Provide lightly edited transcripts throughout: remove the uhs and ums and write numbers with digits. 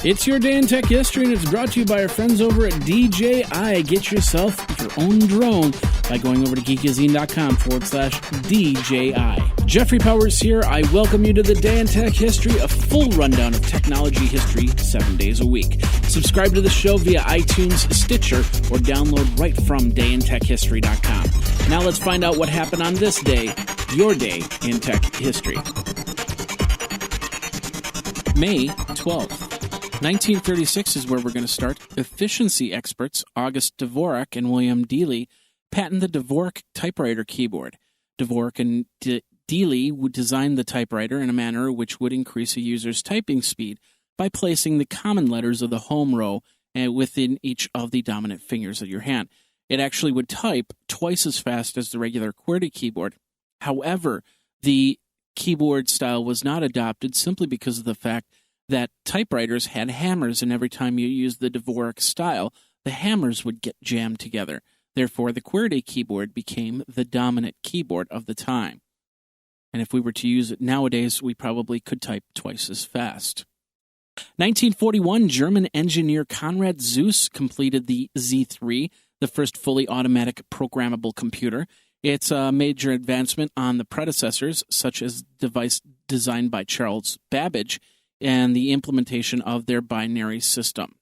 It's your day in tech history, and it's brought to you by our friends over at DJI. Get yourself your own drone by going over to geekazine.com/DJI. Jeffrey Powers here. I welcome you to the Day in Tech History, a full rundown of technology history 7 days a week. Subscribe to the show via iTunes, Stitcher, or download right from dayintechhistory.com. Now let's find out what happened on this day, your day in tech history. May 12th. 1936 is where we're going to start. Efficiency experts August Dvorak and William Dealey patent the Dvorak typewriter keyboard. Dvorak and Dealey would design the typewriter in a manner which would increase a user's typing speed by placing the common letters of the home row within each of the dominant fingers of your hand. It actually would type twice as fast as the regular QWERTY keyboard. However, the keyboard style was not adopted simply because of the fact that typewriters had hammers, and every time you used the Dvorak style, the hammers would get jammed together. Therefore, the QWERTY keyboard became the dominant keyboard of the time. And if we were to use it nowadays, we probably could type twice as fast. 1941, German engineer Konrad Zuse completed the Z3, the first fully automatic programmable computer. It's a major advancement on the predecessors, such as the device designed by Charles Babbage, and the implementation of their binary system.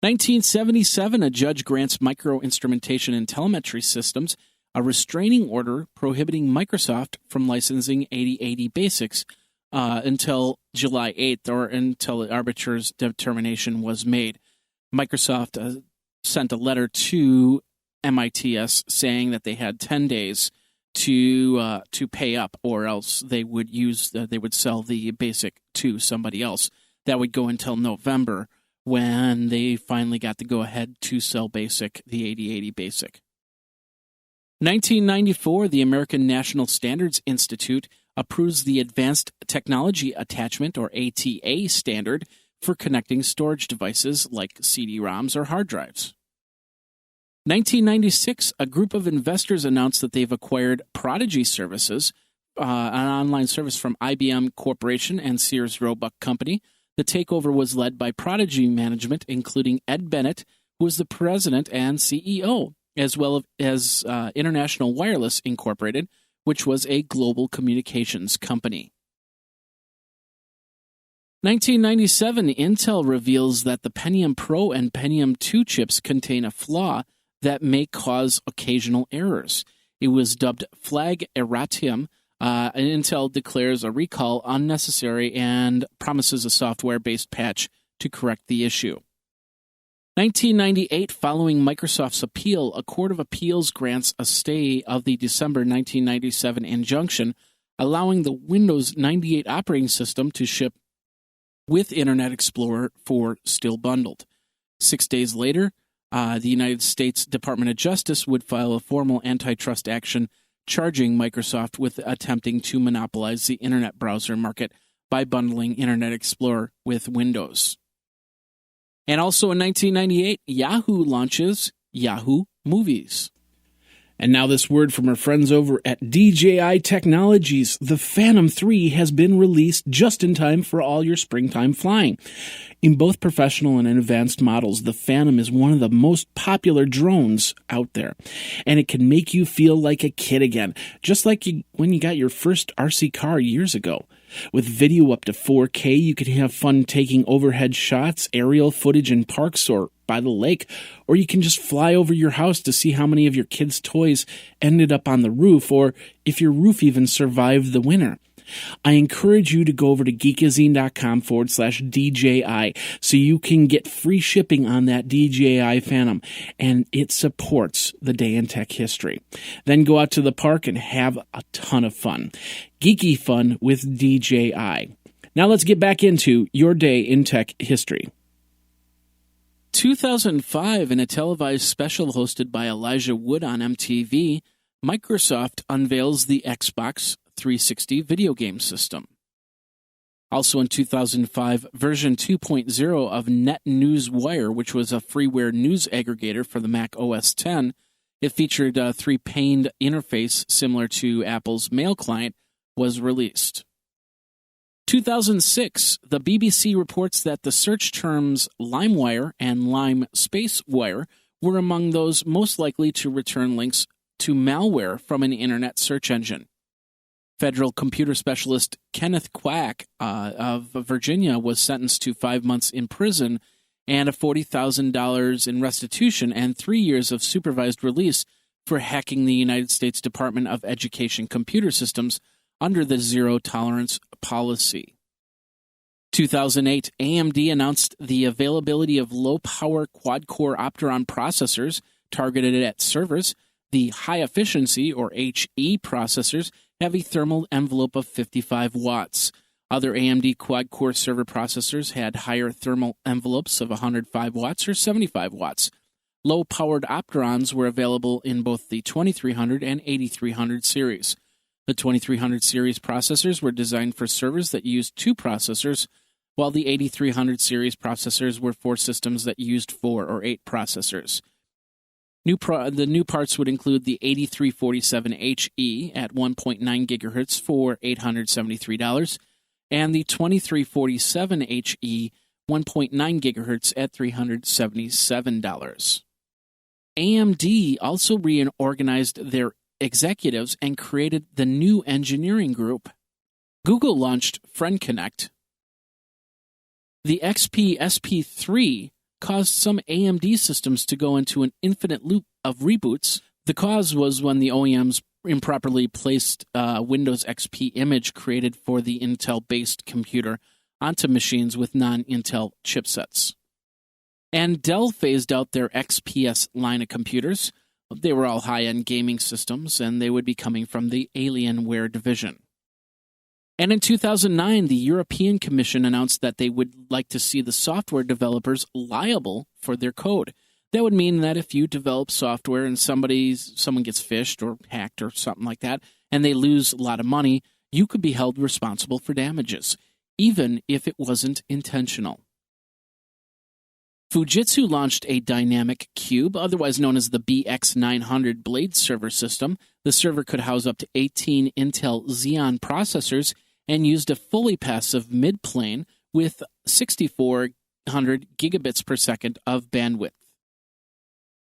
1977, a judge grants Micro-Instrumentation and Telemetry Systems a restraining order prohibiting Microsoft from licensing 8080 Basics until July 8th, or until the arbitrator's determination was made. Microsoft sent a letter to MITS saying that they had 10 days to pay up, or else they would sell the Basic to somebody else. That would go until November, when they finally got the go-ahead to sell Basic, the 8080 Basic. 1994, the American National Standards Institute approves the Advanced Technology Attachment, or ATA, standard for connecting storage devices like CD-ROMs or hard drives. 1996, a group of investors announced that they've acquired Prodigy Services, an online service from IBM Corporation and Sears Roebuck Company. The takeover was led by Prodigy Management, including Ed Bennett, who was the president and CEO, as well as International Wireless Incorporated, which was a global communications company. 1997, Intel reveals that the Pentium Pro and Pentium 2 chips contain a flaw that may cause occasional errors. It was dubbed Flag Erratium, and Intel declares a recall unnecessary and promises a software-based patch to correct the issue. 1998, following Microsoft's appeal, a court of appeals grants a stay of the December 1997 injunction, allowing the Windows 98 operating system to ship with Internet Explorer 4 still bundled. 6 days later, the United States Department of Justice would file a formal antitrust action charging Microsoft with attempting to monopolize the Internet browser market by bundling Internet Explorer with Windows. And also in 1998, Yahoo launches Yahoo Movies. And now this word from our friends over at DJI Technologies. The Phantom 3 has been released just in time for all your springtime flying. In both professional and advanced models, the Phantom is one of the most popular drones out there. And it can make you feel like a kid again, just like when you got your first RC car years ago. With video up to 4K, you can have fun taking overhead shots, aerial footage in parks or by the lake, or you can just fly over your house to see how many of your kids' toys ended up on the roof, or if your roof even survived the winter. I encourage you to go over to geekazine.com/DJI so you can get free shipping on that DJI Phantom, and it supports the Day in Tech History. Then go out to the park and have a ton of fun. Geeky fun with DJI. Now let's get back into your Day in Tech History. 2005, in a televised special hosted by Elijah Wood on MTV, Microsoft unveils the Xbox 360 video game system. Also in 2005, version 2.0 of NetNewsWire, which was a freeware news aggregator for the Mac OS X, it featured a 3-paned interface similar to Apple's Mail client, was released. 2006, the BBC reports that the search terms LimeWire and Lime Spacewire were among those most likely to return links to malware from an internet search engine. Federal computer specialist Kenneth Quack of Virginia was sentenced to 5 months in prison and a $40,000 in restitution and 3 years of supervised release for hacking the United States Department of Education computer systems under the zero-tolerance policy. 2008, AMD announced the availability of low-power quad-core Opteron processors targeted at servers. The high-efficiency, or HE, processors have a thermal envelope of 55 watts. Other AMD quad-core server processors had higher thermal envelopes of 105 watts or 75 watts. Low-powered Opterons were available in both the 2300 and 8300 series. The 2300 series processors were designed for servers that used 2 processors, while the 8300 series processors were for systems that used 4 or 8 processors. The new parts would include the 8347HE at 1.9 GHz for $873 and the 2347HE 1.9 GHz at $377. AMD also reorganized their executives and created the new engineering group. Google launched FriendConnect. The XP SP3 caused some AMD systems to go into an infinite loop of reboots. The cause was when the OEMs improperly placed Windows XP image created for the Intel-based computer onto machines with non-Intel chipsets. And Dell phased out their XPS line of computers. They were all high-end gaming systems, and they would be coming from the Alienware division. And in 2009, the European Commission announced that they would like to see the software developers liable for their code. That would mean that if you develop software and someone gets phished or hacked or something like that, and they lose a lot of money, you could be held responsible for damages, even if it wasn't intentional. Fujitsu launched a dynamic cube, otherwise known as the BX900 blade server system. The server could house up to 18 Intel Xeon processors and used a fully passive midplane with 6,400 gigabits per second of bandwidth.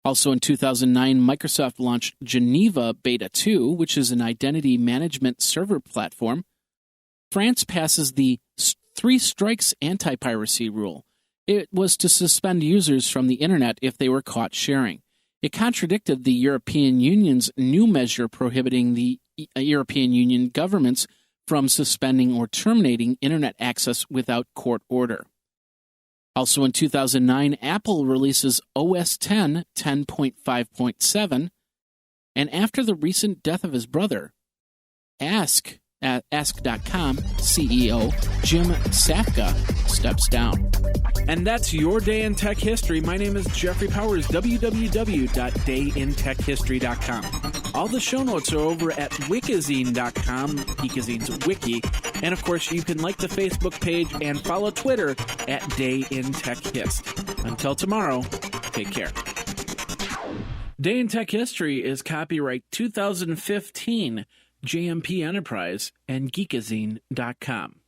Also in 2009, Microsoft launched Geneva Beta 2, which is an identity management server platform. France passes the 3 strikes anti-piracy rule. It was to suspend users from the internet if they were caught sharing. It contradicted the European Union's new measure prohibiting the European Union governments from suspending or terminating internet access without court order. Also in 2009, Apple releases OS X 10.5.7, and after the recent death of his brother, Ask.com CEO Jim Safka steps down. And that's your Day in Tech History. My name is Jeffrey Powers, www.dayintechhistory.com. All the show notes are over at wikizine.com, Geekazine's wiki. And of course, you can like the Facebook page and follow Twitter at Day in Tech Hist. Until tomorrow, take care. Day in Tech History is copyright 2015, JMP Enterprise and Geekazine.com.